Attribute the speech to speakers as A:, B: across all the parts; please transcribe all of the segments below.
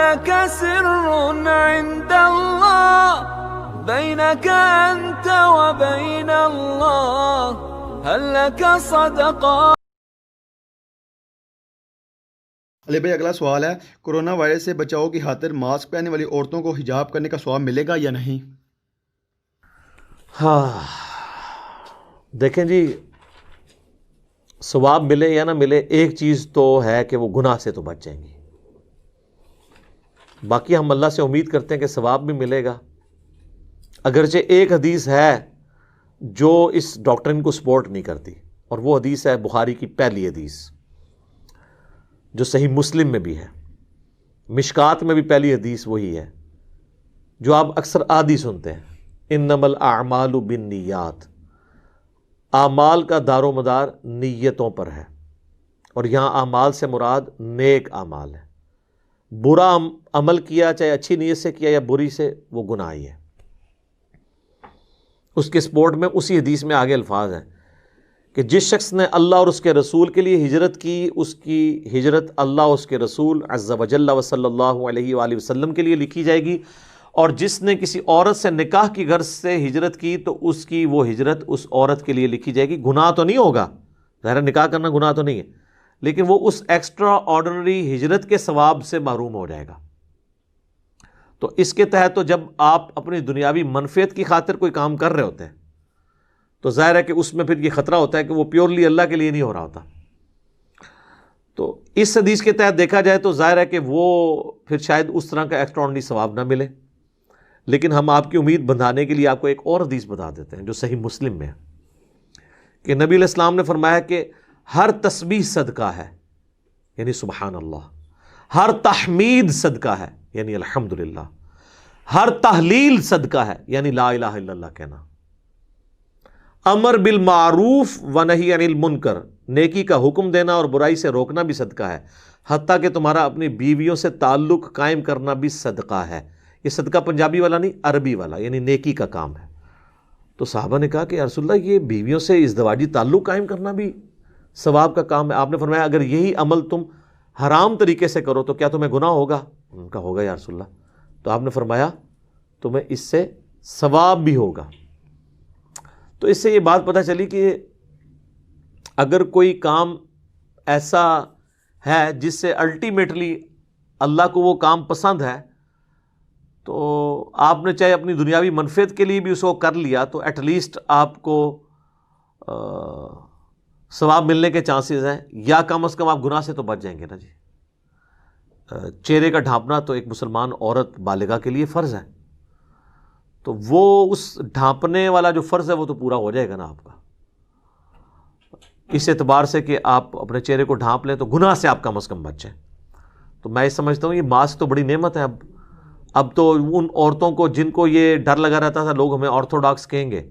A: لك سر عند الله بينك أنت وبين الله هل لك صدقات؟
B: علی بھائی اگلا سوال ہے، کرونا وائرس سے بچاؤ کی خاطر ماسک پہننے والی عورتوں کو حجاب کرنے کا ثواب ملے گا یا نہیں؟
C: ہاں دیکھیں جی، ثواب ملے یا نہ ملے، ایک چیز تو ہے کہ وہ گناہ سے تو بچ جائیں گی. باقی ہم اللہ سے امید کرتے ہیں کہ ثواب بھی ملے گا. اگرچہ ایک حدیث ہے جو اس ڈاکٹرن کو سپورٹ نہیں کرتی، اور وہ حدیث ہے بخاری کی پہلی حدیث جو صحیح مسلم میں بھی ہے، مشکات میں بھی پہلی حدیث وہی ہے جو آپ اکثر عادی سنتے ہیں، انما الاعمال بالنیات. اعمال کا دار و مدار نیتوں پر ہے، اور یہاں اعمال سے مراد نیک اعمال ہے. برا عمل کیا، چاہے اچھی نیت سے کیا یا بری سے، وہ گناہ ہی ہے. اس کے سپورٹ میں اسی حدیث میں آگے الفاظ ہیں کہ جس شخص نے اللہ اور اس کے رسول کے لیے ہجرت کی، اس کی ہجرت اللہ اور اس کے رسول عز و جل و صلی اللہ علیہ وآلہ وسلم کے لیے لکھی جائے گی، اور جس نے کسی عورت سے نکاح کی غرض سے ہجرت کی تو اس کی وہ ہجرت اس عورت کے لیے لکھی جائے گی. گناہ تو نہیں ہوگا، ظاہر نکاح کرنا گناہ تو نہیں ہے، لیکن وہ اس ایکسٹرا آرڈنری ہجرت کے ثواب سے محروم ہو جائے گا. تو اس کے تحت تو جب آپ اپنی دنیاوی منفعت کی خاطر کوئی کام کر رہے ہوتے ہیں تو ظاہر ہے کہ اس میں پھر یہ خطرہ ہوتا ہے کہ وہ پیورلی اللہ کے لیے نہیں ہو رہا ہوتا. تو اس حدیث کے تحت دیکھا جائے تو ظاہر ہے کہ وہ پھر شاید اس طرح کا ایکسٹرا آرڈنری ثواب نہ ملے. لیکن ہم آپ کی امید بندھانے کے لیے آپ کو ایک اور حدیث بتا دیتے ہیں جو صحیح مسلم میں ہے کہ نبی علیہ السلام نے فرمایا کہ ہر تسبیح صدقہ ہے، یعنی سبحان اللہ. ہر تحمید صدقہ ہے، یعنی الحمدللہ. ہر تحلیل صدقہ ہے، یعنی لا الہ الا اللہ کہنا. امر بالمعروف و نہی عن المنکر، نیکی کا حکم دینا اور برائی سے روکنا بھی صدقہ ہے. حتیٰ کہ تمہارا اپنی بیویوں سے تعلق قائم کرنا بھی صدقہ ہے. یہ صدقہ پنجابی والا نہیں، عربی والا، یعنی نیکی کا کام ہے. تو صحابہ نے کہا کہ یا رسول اللہ، یہ بیویوں سے ازدواجی تعلق قائم کرنا بھی ثواب کا کام ہے. آپ نے فرمایا اگر یہی عمل تم حرام طریقے سے کرو تو کیا تمہیں گناہ ہوگا؟ ان کا ہوگا یا رسول اللہ. تو آپ نے فرمایا تمہیں اس سے ثواب بھی ہوگا. تو اس سے یہ بات پتہ چلی کہ اگر کوئی کام ایسا ہے جس سے الٹیمیٹلی اللہ کو وہ کام پسند ہے تو آپ نے چاہے اپنی دنیاوی منفعت کے لیے بھی اس کو کر لیا تو ایٹ لیسٹ آپ کو ثواب ملنے کے چانسز ہیں، یا کم از کم آپ گناہ سے تو بچ جائیں گے نا جی. چہرے کا ڈھانپنا تو ایک مسلمان عورت بالغہ کے لیے فرض ہے، تو وہ اس ڈھانپنے والا جو فرض ہے وہ تو پورا ہو جائے گا نا آپ کا، اس اعتبار سے کہ آپ اپنے چہرے کو ڈھانپ لیں تو گناہ سے آپ کم از کم بچ جائیں. تو میں سمجھتا ہوں یہ ماسک تو بڑی نعمت ہے. اب تو ان عورتوں کو جن کو یہ ڈر لگا رہتا تھا لوگ ہمیں آرتھوڈاکس کہیں گے،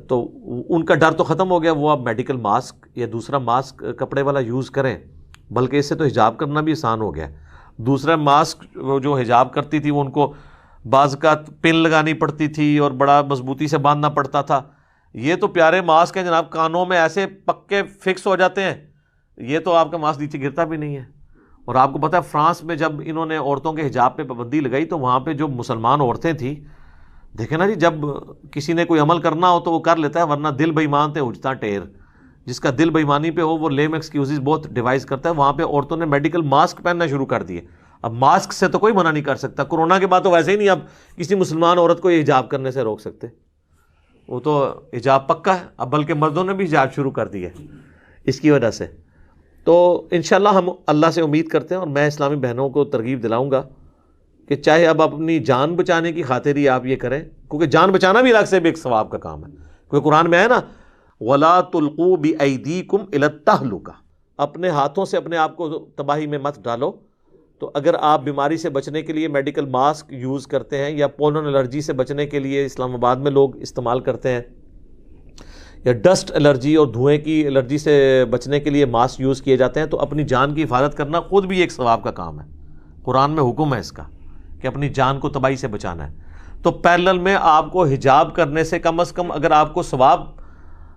C: تو ان کا ڈر تو ختم ہو گیا. وہ اب میڈیکل ماسک یا دوسرا ماسک کپڑے والا یوز کریں، بلکہ اس سے تو حجاب کرنا بھی آسان ہو گیا. دوسرا ماسک جو حجاب کرتی تھی وہ ان کو بعض کا پن لگانی پڑتی تھی اور بڑا مضبوطی سے باندھنا پڑتا تھا. یہ تو پیارے ماسک ہیں جناب، کانوں میں ایسے پکے فکس ہو جاتے ہیں، یہ تو آپ کا ماسک نیچے گرتا بھی نہیں ہے. اور آپ کو پتہ ہے فرانس میں جب انہوں نے عورتوں کے حجاب پہ پابندی لگائی تو وہاں پہ جو مسلمان عورتیں تھیں، دیکھیں نا جی، جب کسی نے کوئی عمل کرنا ہو تو وہ کر لیتا ہے، ورنہ دل بے ایمان تے اجتا ٹیر. جس کا دل بے ایمانی پہ ہو وہ لیم ایکسکیوزز بہت ڈیوائز کرتا ہے. وہاں پہ عورتوں نے میڈیکل ماسک پہننا شروع کر دیے. اب ماسک سے تو کوئی منع نہیں کر سکتا. کورونا کے بعد تو ویسے ہی نہیں اب کسی مسلمان عورت کو یہ حجاب کرنے سے روک سکتے، وہ تو حجاب پکا ہے. اب بلکہ مردوں نے بھی حجاب شروع کر دی ہے اس کی وجہ سے. تو انشاءاللہ ہم اللہ سے امید کرتے ہیں، اور میں اسلامی بہنوں کو ترغیب دلاؤں گا کہ چاہے اب اپنی جان بچانے کی خاطر ہی آپ یہ کریں، کیونکہ جان بچانا بھی الگ سے بھی ایک ثواب کا کام ہے. کیونکہ قرآن میں ہے نا، وَلَا تُلْقُوا بِأَيْدِيكُمْ إِلَى التَّهْلُكَةِ، اپنے ہاتھوں سے اپنے آپ کو تباہی میں مت ڈالو. تو اگر آپ بیماری سے بچنے کے لیے میڈیکل ماسک یوز کرتے ہیں، یا پولن الرجی سے بچنے کے لیے اسلام آباد میں لوگ استعمال کرتے ہیں، یا ڈسٹ الرجی اور دھوئیں کی الرجی سے بچنے کے لیے ماسک یوز کیے جاتے ہیں، تو اپنی جان کی حفاظت کرنا خود بھی ایک ثواب کا کام ہے. قرآن میں حکم ہے اس کا کہ اپنی جان کو تباہی سے بچانا ہے. تو پیرلل میں آپ کو حجاب کرنے سے کم از کم اگر آپ کو ثواب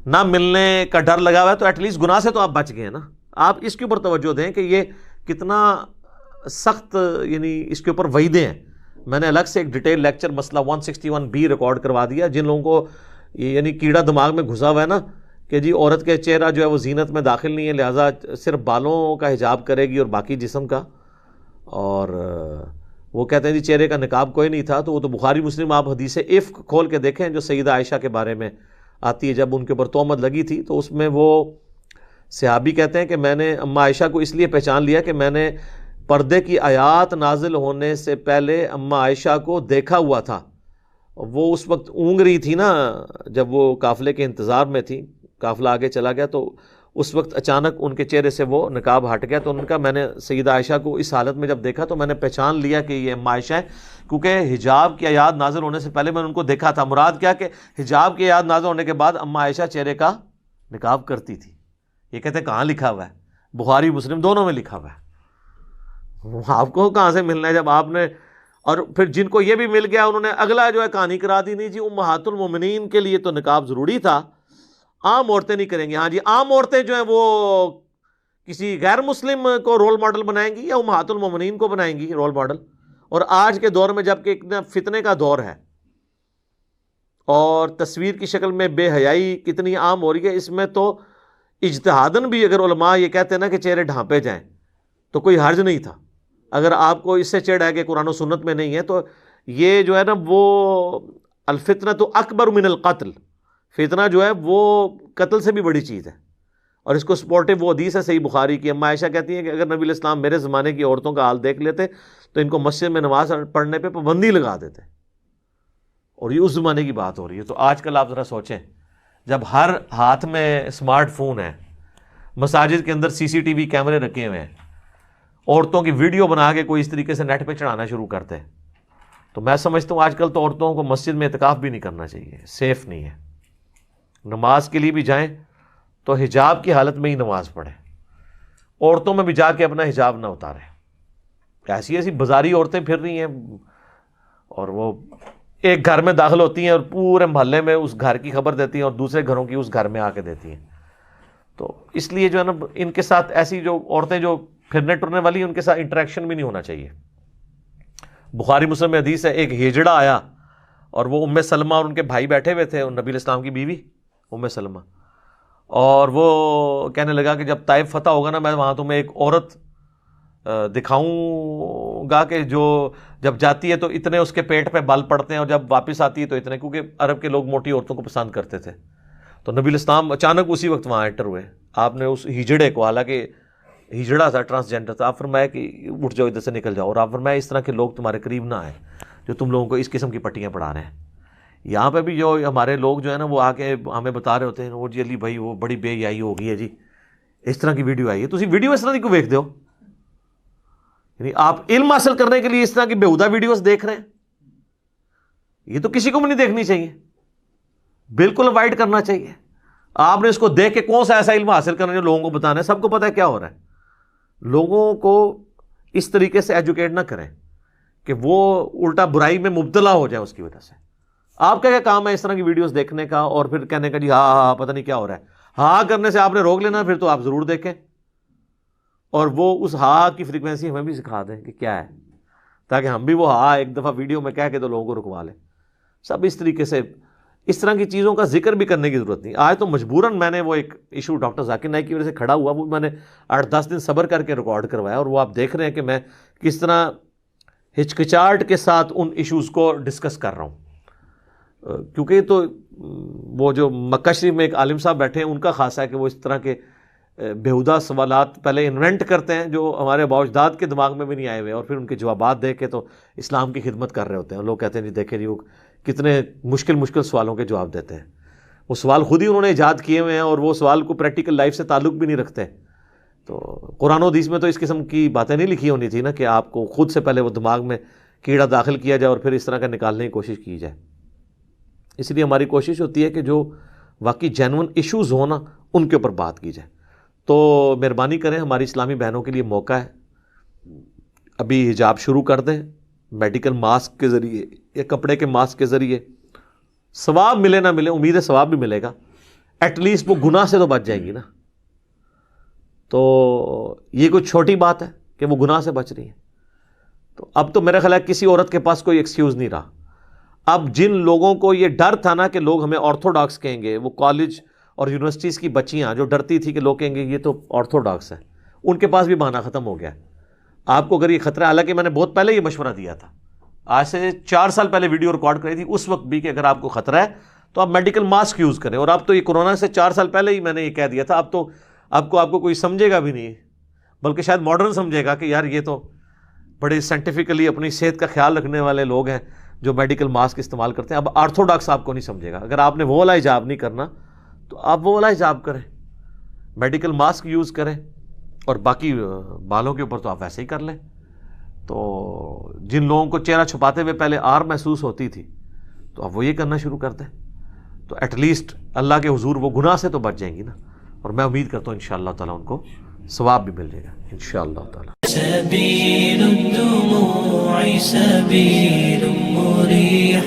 C: نہ ملنے کا ڈر لگا ہوا ہے تو ایٹ لیسٹ گناہ سے تو آپ بچ گئے ہیں نا. آپ اس کے اوپر توجہ دیں کہ یہ کتنا سخت یعنی اس کے اوپر وعیدیں ہیں. میں نے الگ سے ایک ڈیٹیل لیکچر مسئلہ 161B ریکارڈ کروا دیا. جن لوگوں کو یعنی کیڑا دماغ میں گھسا ہوا ہے نا کہ جی عورت کے چہرہ جو ہے وہ زینت میں داخل نہیں ہے، لہٰذا صرف بالوں کا حجاب کرے گی اور باقی جسم کا، اور وہ کہتے ہیں جی چہرے کا نقاب کوئی نہیں تھا، تو وہ تو بخاری مسلم آپ حدیث عفق کھول کے دیکھیں جو سیدہ عائشہ کے بارے میں آتی ہے. جب ان کے اوپر تہمت لگی تھی تو اس میں وہ صحابی کہتے ہیں کہ میں نے اماں عائشہ کو اس لیے پہچان لیا کہ میں نے پردے کی آیات نازل ہونے سے پہلے اماں عائشہ کو دیکھا ہوا تھا. وہ اس وقت اونگ رہی تھی نا جب وہ قافلے کے انتظار میں تھی، قافلہ آگے چلا گیا تو اس وقت اچانک ان کے چہرے سے وہ نقاب ہٹ گیا. تو ان کا میں نے سیدہ عائشہ کو اس حالت میں جب دیکھا تو میں نے پہچان لیا کہ یہ اماں عائشہ ہے، کیونکہ حجاب کی آیات نازل ہونے سے پہلے میں نے ان کو دیکھا تھا. مراد کیا کہ حجاب کی آیات نازل ہونے کے بعد اماں عائشہ چہرے کا نقاب کرتی تھی. یہ کہتے ہیں کہاں لکھا ہوا ہے؟ بخاری مسلم دونوں میں لکھا ہوا ہے. آپ کو کہاں سے ملنا ہے جب آپ نے، اور پھر جن کو یہ بھی مل گیا انہوں نے اگلا جو ہے کہانی کرا دی، نہیں جی امہات المومنین کے لیے تو نقاب ضروری تھا، عام عورتیں نہیں کریں گی. ہاں جی عام عورتیں جو ہیں وہ کسی غیر مسلم کو رول ماڈل بنائیں گی یا امہات المومنین کو بنائیں گی رول ماڈل؟ اور آج کے دور میں جب کہ اتنا فتنے کا دور ہے اور تصویر کی شکل میں بے حیائی کتنی عام ہو رہی ہے، اس میں تو اجتہاداً بھی اگر علماء یہ کہتے ہیں نا کہ چہرے ڈھانپے جائیں تو کوئی حرج نہیں تھا. اگر آپ کو اس سے چڑھ ہے کہ قرآن و سنت میں نہیں ہے تو یہ جو ہے نا وہ الفتنۃ اکبر من القتل، فتنہ جو ہے وہ قتل سے بھی بڑی چیز ہے. اور اس کو سپورٹو وہ حدیث ہے صحیح بخاری کی، اماں عائشہ کہتی ہیں کہ اگر نبی علیہ السلام میرے زمانے کی عورتوں کا حال دیکھ لیتے تو ان کو مسجد میں نماز پڑھنے پہ پابندی لگا دیتے. اور یہ اس زمانے کی بات ہو رہی ہے. تو آج کل آپ ذرا سوچیں جب ہر ہاتھ میں اسمارٹ فون ہے، مساجد کے اندر CCTV کیمرے رکھے ہوئے ہیں، عورتوں کی ویڈیو بنا کے کوئی اس طریقے سے نیٹ پہ چڑھانا شروع کرتے ہیں، تو میں سمجھتا ہوں آج کل تو عورتوں کو مسجد میں اعتکاف بھی نہیں کرنا چاہیے، سیف نہیں ہے. نماز کے لیے بھی جائیں تو حجاب کی حالت میں ہی نماز پڑھیں. عورتوں میں بھی جا کے اپنا حجاب نہ اتاریں. ایسی ایسی بازاری عورتیں پھر رہی ہیں اور وہ ایک گھر میں داخل ہوتی ہیں اور پورے محلے میں اس گھر کی خبر دیتی ہیں اور دوسرے گھروں کی اس گھر میں آ کے دیتی ہیں. تو اس لیے جو ہے نا ان کے ساتھ ایسی جو عورتیں جو پھرنے ٹرنے والی ان کے ساتھ انٹریکشن بھی نہیں ہونا چاہیے. بخاری مسلم میں حدیث ہے، ایک ہجڑا آیا اور وہ ام سلمہ اور ان کے بھائی بیٹھے ہوئے تھے، نبی علیہ السلام کی بیوی ام سلمہ، اور وہ کہنے لگا کہ جب طائف فتح ہوگا نا میں وہاں تمہیں ایک عورت دکھاؤں گا کہ جو جب جاتی ہے تو اتنے اس کے پیٹ پہ بال پڑتے ہیں اور جب واپس آتی ہے تو اتنے، کیونکہ عرب کے لوگ موٹی عورتوں کو پسند کرتے تھے. تو نبی علیہ السلام اچانک اسی وقت وہاں انٹر ہوئے. آپ نے اس ہجڑے کو، حالانکہ ہجڑا تھا، ٹرانسجینڈر تھا، آپ فرمایا کہ اٹھ جاؤ ادھر سے نکل جاؤ. اور آپ فرمایا اس طرح کے لوگ تمہارے قریب نہ آئیں جو تم لوگوں کو اس قسم کی پٹیاں پڑھا رہے ہیں. یہاں پہ بھی جو ہمارے لوگ جو ہے نا وہ آ کے ہمیں بتا رہے ہوتے ہیں وہ جی علی بھائی وہ بڑی بے حیائی ہو گئی ہے جی، اس طرح کی ویڈیو آئی ہے. تسی ویڈیو اس طرح کی کو دیکھ دو، یعنی آپ علم حاصل کرنے کے لیے اس طرح کی بےہودہ ویڈیوز دیکھ رہے ہیں. یہ تو کسی کو بھی نہیں دیکھنی چاہیے، بالکل اوائڈ کرنا چاہیے. آپ نے اس کو دیکھ کے کون سا ایسا علم حاصل کرنا جو لوگوں کو بتانا ہے؟ سب کو پتہ ہے کیا ہو رہا ہے. لوگوں کو اس طریقے سے ایجوکیٹ نہ کریں کہ وہ الٹا برائی میں مبتلا ہو جائے اس کی وجہ سے. آپ کا کیا کام ہے اس طرح کی ویڈیوز دیکھنے کا اور پھر کہنے کا جی ہاں ہاں پتہ نہیں کیا ہو رہا ہے. ہاں کرنے سے آپ نے روک لینا، پھر تو آپ ضرور دیکھیں اور وہ اس ہاں کی فریکوینسی ہمیں بھی سکھا دیں کہ کیا ہے، تاکہ ہم بھی وہ ہاں ایک دفعہ ویڈیو میں کہہ کے تو لوگوں کو رکوا لیں. سب اس طریقے سے اس طرح کی چیزوں کا ذکر بھی کرنے کی ضرورت نہیں. آج تو مجبوراً میں نے وہ ایک ایشو ڈاکٹر ذاکر نائک کی وجہ سے کھڑا ہوا، وہ میں نے 8-10 دن صبر کر کے ریکارڈ کروایا، اور وہ آپ دیکھ رہے ہیں کہ میں کس طرح ہچکچاہٹ کے ساتھ ان ایشوز کو ڈسکس کر رہا ہوں. کیونکہ تو وہ جو مکہ شریف میں ایک عالم صاحب بیٹھے ہیں ان کا خاصہ ہے کہ وہ اس طرح کے بیہودہ سوالات پہلے انوینٹ کرتے ہیں جو ہمارے آباء و اجداد کے دماغ میں بھی نہیں آئے ہوئے، اور پھر ان کے جوابات دیکھ کے تو اسلام کی خدمت کر رہے ہوتے ہیں. لوگ کہتے ہیں جی دیکھیں جی وہ کتنے مشکل سوالوں کے جواب دیتے ہیں. وہ سوال خود ہی انہوں نے ایجاد کیے ہوئے ہیں اور وہ سوال کو پریکٹیکل لائف سے تعلق بھی نہیں رکھتے. تو قرآن و حدیث میں تو اس قسم کی باتیں نہیں لکھی ہونی تھی نا کہ آپ کو خود سے پہلے وہ دماغ میں کیڑا داخل کیا جائے اور پھر اس طرح کا نکالنے کی کوشش کی جائے. اس لیے ہماری کوشش ہوتی ہے کہ جو واقعی جینون ایشوز ہوں نا ان کے اوپر بات کی جائے. تو مہربانی کریں، ہماری اسلامی بہنوں کے لیے موقع ہے، ابھی حجاب شروع کر دیں میڈیکل ماسک کے ذریعے یا کپڑے کے ماسک کے ذریعے. ثواب ملے نہ ملے، امید ہے ثواب بھی ملے گا، ایٹ لیسٹ وہ گناہ سے تو بچ جائیں گی نا. تو یہ کوئی چھوٹی بات ہے کہ وہ گناہ سے بچ رہی ہیں. تو اب تو میرا خیال ہے کسی عورت کے پاس کوئی ایکسکیوز نہیں رہا. اب جن لوگوں کو یہ ڈر تھا نا کہ لوگ ہمیں آرتھوڈاکس کہیں گے، وہ کالج اور یونیورسٹیز کی بچیاں جو ڈرتی تھی کہ لوگ کہیں گے یہ تو آرتھوڈاکس ہے، ان کے پاس بھی بہانہ ختم ہو گیا. آپ کو اگر یہ خطرہ ہے، حالانکہ میں نے بہت پہلے یہ مشورہ دیا تھا، آج سے 4 سال پہلے ویڈیو ریکارڈ کری تھی اس وقت بھی، کہ اگر آپ کو خطرہ ہے تو آپ میڈیکل ماسک یوز کریں. اور اب تو یہ کورونا سے 4 سال پہلے ہی میں نے یہ کہہ دیا تھا. اب تو آپ کو کوئی سمجھے گا بھی نہیں، بلکہ شاید ماڈرن سمجھے گا کہ یار یہ تو بڑے سائنٹیفکلی اپنی صحت کا خیال رکھنے والے لوگ ہیں جو میڈیکل ماسک استعمال کرتے ہیں. اب آرتھوڈاکس آپ کو نہیں سمجھے گا. اگر آپ نے وہ والا حجاب نہیں کرنا تو آپ وہ والا حجاب کریں، میڈیکل ماسک یوز کریں، اور باقی بالوں کے اوپر تو آپ ویسے ہی کر لیں. تو جن لوگوں کو چہرہ چھپاتے ہوئے پہلے آر محسوس ہوتی تھی تو اب وہ یہ کرنا شروع کر دیں، تو ایٹ لیسٹ اللہ کے حضور وہ گناہ سے تو بچ جائیں گی نا. اور میں امید کرتا ہوں انشاءاللہ تعالیٰ ان کو ثواب بھی مل جائے گا انشاءاللہ تعالیٰ.
D: سبيل الدموع سبيل مريح